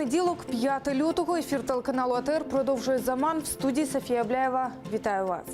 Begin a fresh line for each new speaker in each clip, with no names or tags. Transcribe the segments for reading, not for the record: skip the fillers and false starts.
Понеділок, 5 лютого, ефір телеканалу АТР продовжує «Заман». В студії Софія Абляєва. Вітаю вас.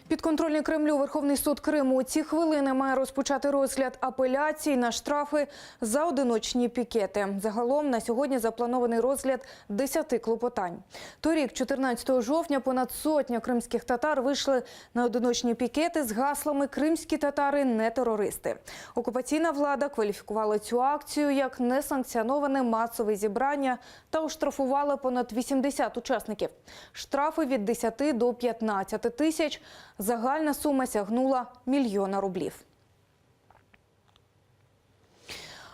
Підконтрольний Кремлю Верховний суд Криму у ці хвилини має розпочати розгляд апеляцій на штрафи за одиночні пікети. Загалом на сьогодні запланований розгляд 10 клопотань. Торік, 14 жовтня, понад сотня кримських татар вийшли на одиночні пікети з гаслами «Кримські татари – не терористи». Окупаційна влада кваліфікувала цю акцію як несанкціоноване масове зібрання та оштрафувала понад 80 учасників. Штрафи від 10 до 15 тисяч. Загальна сума сягнула мільйона рублів.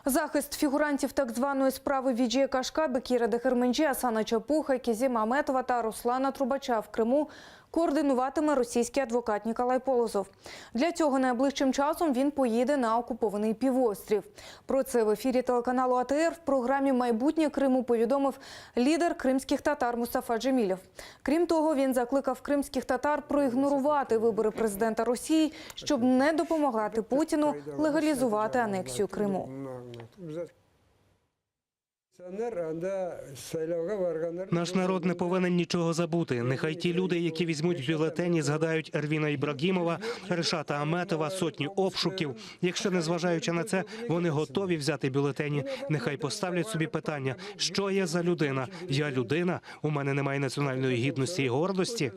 Захист фігурантів так званої справи Віджія Кашка, Бекіра Дехерменджі, Асана Чапуха, Кізіма Аметова та Руслана Трубача в Криму координуватиме російський адвокат Ніколай Полозов. Для цього найближчим часом він поїде на окупований півострів. Про це в ефірі телеканалу АТР в програмі «Майбутнє Криму» повідомив лідер кримських татар Мустафа Джемілєв. Крім того, він закликав кримських татар проігнорувати вибори президента Росії, щоб не допомагати Путіну легалізувати анексію Криму.
Наш народ не повинен нічого забути. Нехай ті люди, які візьмуть бюлетені, згадають Ервіна Ібрагімова, Решата Аметова, сотні обшуків. Якщо, незважаючи на це, вони готові взяти бюлетені, нехай поставлять собі питання, що я за людина? Я людина? У мене немає національної гідності і гордості?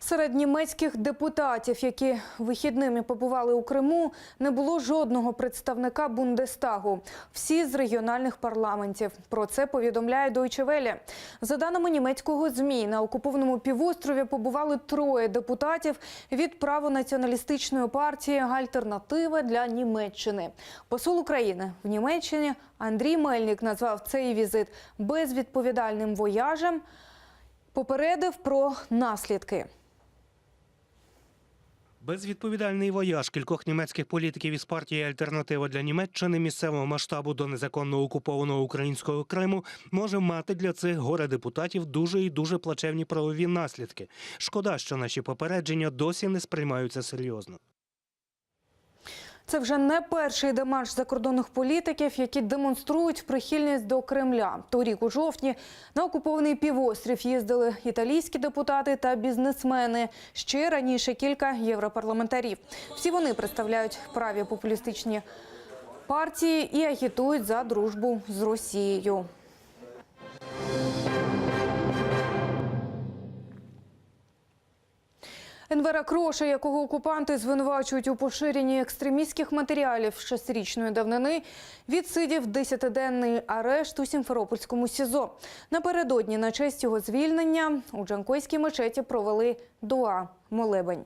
Серед німецьких депутатів, які вихідними побували у Криму, не було жодного представника Бундестагу. Всі з регіональних парламентів. Про це повідомляє Deutsche Welle. За даними німецького ЗМІ, на окупованому півострові побували 3 депутатів від правонаціоналістичної партії «Альтернатива для Німеччини». Посол України в Німеччині Андрій Мельник назвав цей візит безвідповідальним вояжем, попередив про наслідки.
Безвідповідальний вояж кількох німецьких політиків із партії «Альтернатива для Німеччини» місцевого масштабу до незаконно окупованого українського Криму може мати для цих горе-депутатів дуже і дуже плачевні правові наслідки. Шкода, що наші попередження досі не сприймаються серйозно.
Це вже не перший демарш закордонних політиків, які демонструють прихильність до Кремля. Торік у жовтні на окупований півострів їздили італійські депутати та бізнесмени. Ще раніше кілька європарламентарів. Всі вони представляють праві популістичні партії і агітують за дружбу з Росією. Енвер Акроша, якого окупанти звинувачують у поширенні екстремістських матеріалів 6-річної давнини, відсидів 10-денний арешт у Сімферопольському СІЗО. Напередодні на честь його звільнення у Джанкойській мечеті провели дуа – молебень.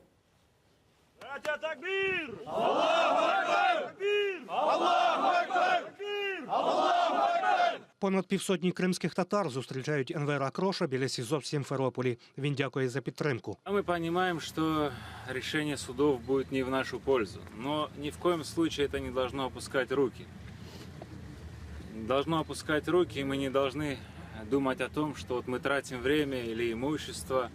Братя, такбір! Аллаху Акбар! Такбір! Аллаху Акбар! Такбір! Аллаху Акбар!
Понад півсотні кримських татар зустрічають Енвера Акроша біля СІЗО в Сімферополі. Він дякує за підтримку.
Мы понимаем, что решение судов будет не в нашу пользу, но ни в коем случае это не должно опускать руки. Должно опускать руки, и мы не должны думать о том, что вот мы тратим время или имущество.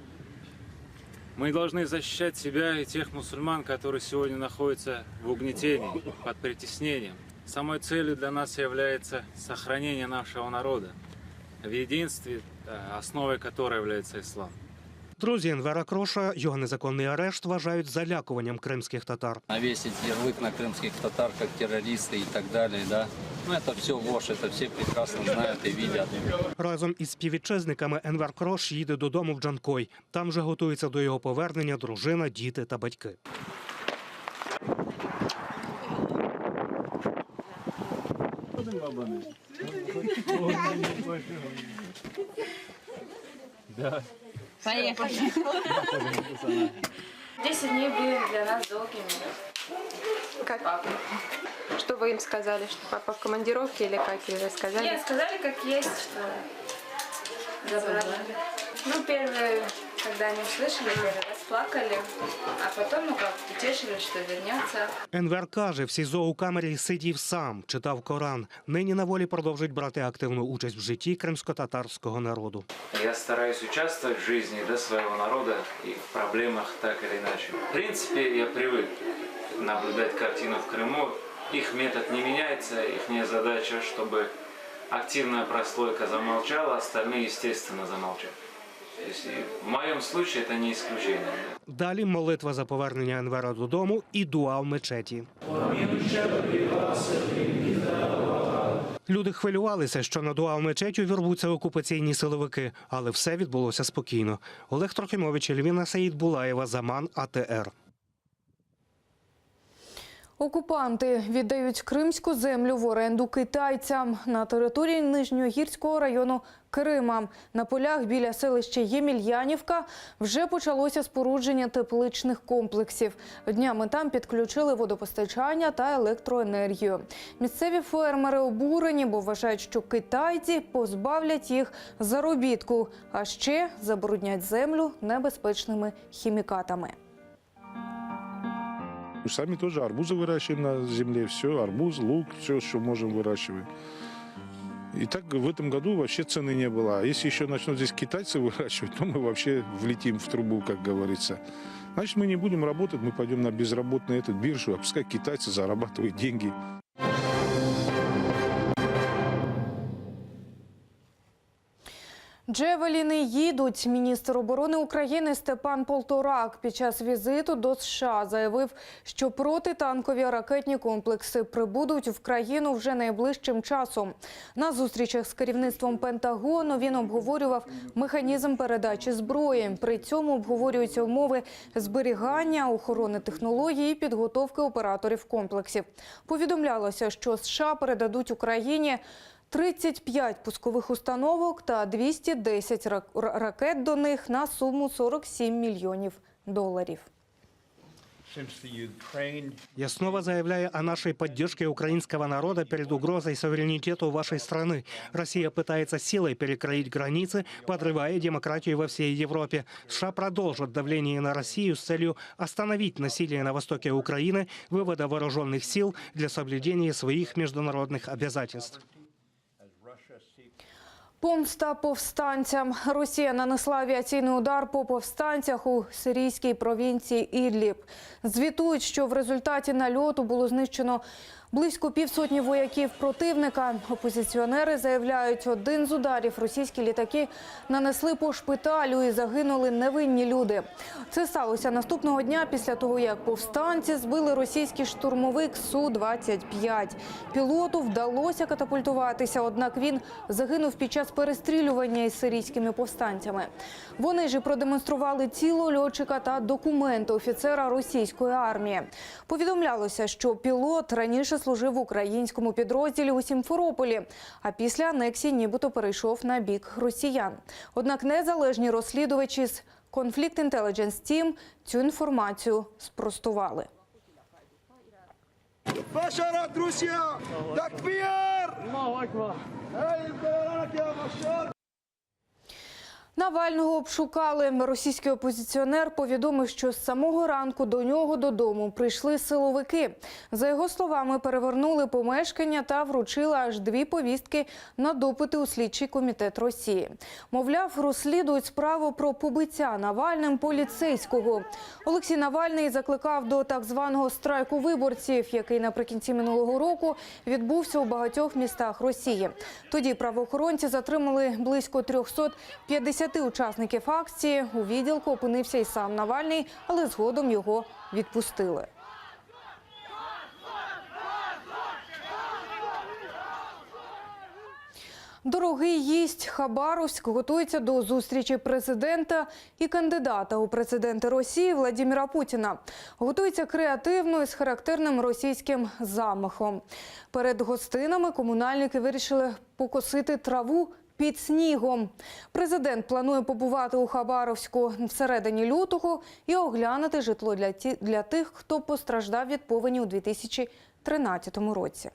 Мы должны защищать себя и тех мусульман, которые сегодня находятся в угнетении, под притеснением. Самой целью для нас является сохранение нашего народа в единстве, основой которой является ислам.
Друзі Енвера Акроша його незаконний арешт вважають залякуванням кримських татар.
Навесить ярлык на крымских татар как террористы и так далее, да. Ну это все ложь, это все прекрасно знают и видят.
Разом із співвітчизниками Енвер Акрош їде додому в Джанкой. Там же готується до його повернення дружина, діти та батьки.
Поехали. 10 дней были для нас долгими.
Как? Папа. Что вы им сказали, что папа в командировке или как? Или сказали?
Нет, сказали как есть, что забрали. Ну, первые, когда они услышали, первый раз плакали, а потом, утешили, что вернется.
Енвер каже, в СІЗО у камері сидів сам, читав Коран. Нині на волі продовжують брати активну участь в житті кримсько-татарського народу.
Я стараюсь участвовать в жизни своего народа и в проблемах так или иначе. В принципе, я привык наблюдать картину в Крыму. Их метод не меняется, их задача, чтобы активная прослойка замолчала, остальные, естественно, замолчат. То есть, в моем случае это не исключение.
Далі молитва за повернення Енвера додому і дуа в мечеті. Люди хвилювалися, що на дуа в мечеті увірвуться окупаційні силовики, але все відбулося спокійно. Олег Трохимович, Ельвіна Саїдбулаєва, Заман, АТР.
Окупанти віддають кримську землю в оренду китайцям на території Нижньогірського району Крима. На полях біля селища Ємельянівка вже почалося спорудження тепличних комплексів. Днями там підключили водопостачання та електроенергію. Місцеві фермери обурені, бо вважають, що китайці позбавлять їх заробітку, а ще забруднять землю небезпечними хімікатами.
Мы сами тоже арбузы выращиваем на земле, все, арбуз, лук, все, что можем выращиваем. И так в этом году вообще цены не было. А если еще начнут здесь китайцы выращивать, то мы вообще влетим в трубу, как говорится. Значит, мы не будем работать, мы пойдем на безработную биржу, а пускай китайцы зарабатывают деньги.
Джевеліни їдуть. Міністр оборони України Степан Полторак під час візиту до США заявив, що протитанкові ракетні комплекси прибудуть в країну вже найближчим часом. На зустрічах з керівництвом Пентагону він обговорював механізм передачі зброї. При цьому обговорюються умови зберігання, охорони технологій і підготовки операторів комплексів. Повідомлялося, що США передадуть Україні 35 пускових установок та 210 ракет до них на сумму $47 миллионов.
Я снова заявляю о нашей поддержке украинского народа перед угрозой суверенитету вашей страны. Россия пытается силой перекроить границы, подрывая демократию во всей Европе. США продолжат давление на Россию с целью остановить насилие на востоке Украины, вывода вооруженных сил для соблюдения своих международных обязательств.
Помста повстанцям. Росія нанесла авіаційний удар по повстанцях у сирійській провінції Ідліб. Звітують, що в результаті нальоту було знищено близько півсотні вояків противника. Опозиціонери заявляють, один з ударів російські літаки нанесли по шпиталю і загинули невинні люди. Це сталося наступного дня після того, як повстанці збили російський штурмовик Су-25. Пілоту вдалося катапультуватися, однак він загинув під час перестрілювання із сирійськими повстанцями. Вони ж і продемонстрували тіло льотчика та документи офіцера російської армії. Повідомлялося, що пілот раніше служив в українському підрозділі у Сімферополі, а після анексії нібито перейшов на бік росіян. Однак незалежні розслідувачі з Conflict Intelligence Team цю інформацію спростували.
بشرت روسيا تكبير الله اكبر
Навального обшукали. Російський опозиціонер повідомив, що з самого ранку до нього додому прийшли силовики. За його словами, перевернули помешкання та вручили аж 2 повістки на допити у слідчий комітет Росії. Мовляв, розслідують справу про побиття Навальним поліцейського. Олексій Навальний закликав до так званого страйку виборців, який наприкінці минулого року відбувся у багатьох містах Росії. Тоді правоохоронці затримали близько 350 учасників акції. У відділку опинився і сам Навальний, але згодом його відпустили. Дорогий гість. Хабаровськ готується до зустрічі президента і кандидата у президенти Росії Владимира Путіна. Готується креативно і з характерним російським замахом. Перед гостинами комунальники вирішили покосити траву під снігом. Президент планує побувати у Хабаровську всередині лютого і оглянути житло для тих, хто постраждав від повені у 2013 році.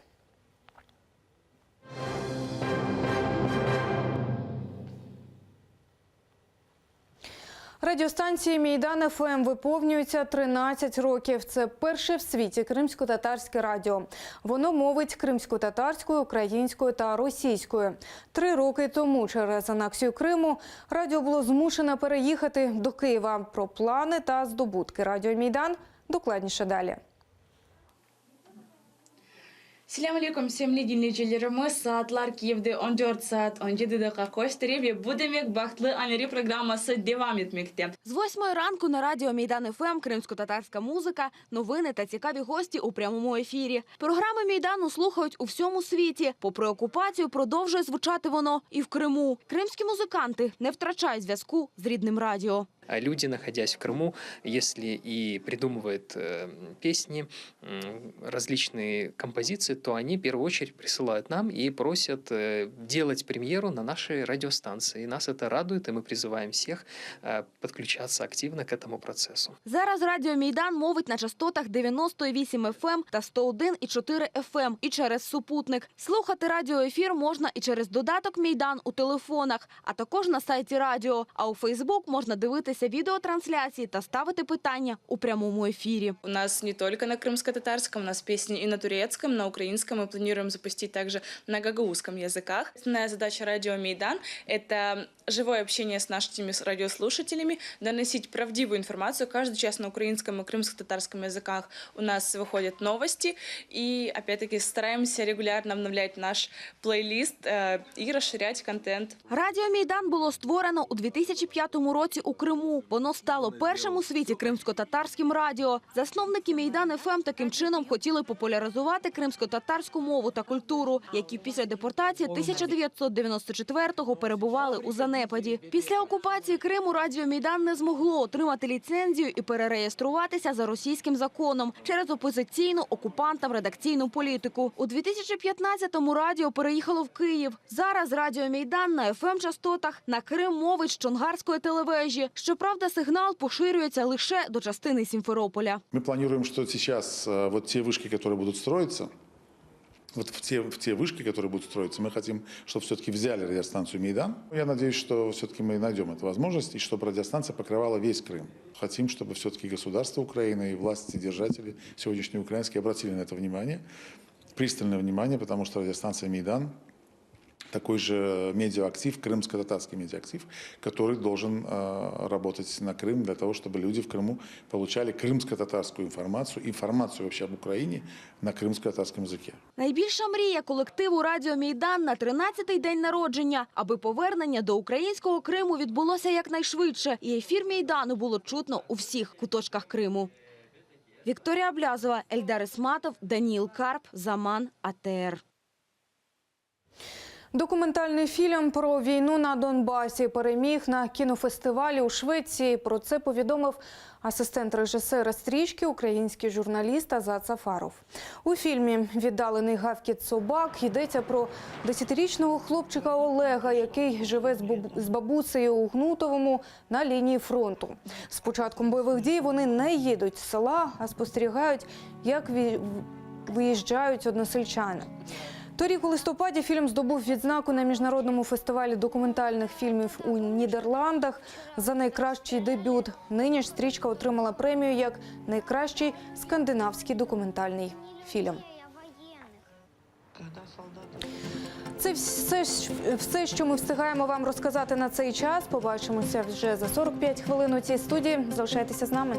Радіостанції «Мейдан ФМ» виповнюється 13 років. Це перше в світі кримсько-татарське радіо. Воно мовить кримсько-татарською, українською та російською. 3 роки тому через анексію Криму радіо було змушене переїхати до Києва. Про плани та здобутки радіо «Мейдан» докладніше далі.
Selam aleyküm sevgili dinleyicilerimiz. Saatler Kiev'de 14 saat 17 dakika gösteriyor ve bu demek Bahtlı Anları programması devam etmekte.
З 8 ранку на радіо Мейдан ФМ кримсько-татарська музика, новини та цікаві гості у прямому ефірі. Програми Мейдану слухають у всьому світі. Попри окупацію продовжує звучати воно і в Криму. Кримські музиканти не втрачають зв'язку з рідним радіо.
Люди, находясь в Крыму, если и придумывают песни, различные композиции, то они в первую очередь присылают нам и просят делать премьеру на нашей радиостанции. И нас это радует, и мы призываем всех подключаться активно к этому процессу.
Зараз радіо Мейдан мовить на частотах 98 FM та 101,4 FM і через супутник. Слухати радіоефір можна і через додаток Мейдан у телефонах, а також на сайті радіо. А у Фейсбук можна дивитися відеотрансляції та ставити питання у прямому ефірі.
У нас не только на крымско-татарском, у нас песни и на турецком, на украинском. Мы планируем запустить также на гагаузском языках. Основная задача радио Мейдан – это живое общение с нашими радиослушателями, доносить правдивую информацию. Каждый час на украинском и крымско-татарском языках у нас выходят новости. И, опять-таки, стараемся регулярно обновлять наш плейлист и расширять контент.
Радіо Мейдан було створено у 2005 році у Криму. Воно стало першим у світі кримсько-татарським радіо. Засновники Мейдан ФМ таким чином хотіли популяризувати кримсько-татарську мову та культуру, які після депортації 1994-го перебували у занепаді. Після окупації Криму радіо Мейдан не змогло отримати ліцензію і перереєструватися за російським законом через опозиційну окупантам редакційну політику. У 2015-му радіо переїхало в Київ. Зараз радіо Мейдан на ФМ-частотах на Крим мовить з Чонгарської телевежі. Щоправда, сигнал поширюється лише до частини Сімферополя.
Мы планируем, что сейчас вот те вышки, которые будут строиться, вот в те вышки, которые будут строиться, мы хотим, чтобы все-таки взяли радиостанцию «Мейдан». Я надеюсь, что все-таки мы найдем эту возможность, и чтобы радиостанция покрывала весь Крым. Хотим, чтобы все-таки государство Украины и власти, держатели сегодняшние украинские обратили на это внимание, пристальное внимание, потому что радиостанция «Мейдан» такой же медиаактив, крымско-татарский медиаактив, который должен работать на Крым для того, чтобы люди в Крыму получали крымско-татарскую информацию вообще об Украине на крымско-татарском языке.
Найбільша мрія колективу радіо Мейдан на 13-й день народження, аби повернення до українського Криму відбулося якнайшвидше, і ефір Мейдану було чутно у всіх куточках Криму. Вікторія Блязова, Ельдар Ісматов, Даніїл Карп, Заман, АТР.
Документальний фільм про війну на Донбасі переміг на кінофестивалі у Швеції. Про це повідомив асистент режисера стрічки, український журналіст Азат Сафаров. У фільмі «Віддалений гавкіт собак» йдеться про 10-річного хлопчика Олега, який живе з бабусею у Гнутовому на лінії фронту. З початком бойових дій вони не їдуть з села, а спостерігають, як виїжджають односельчани. Торік у листопаді фільм здобув відзнаку на міжнародному фестивалі документальних фільмів у Нідерландах за найкращий дебют. Нині ж стрічка отримала премію як найкращий скандинавський документальний фільм. Це все, що ми встигаємо вам розказати на цей час. Побачимося вже за 45 хвилин у цій студії. Залишайтеся з нами.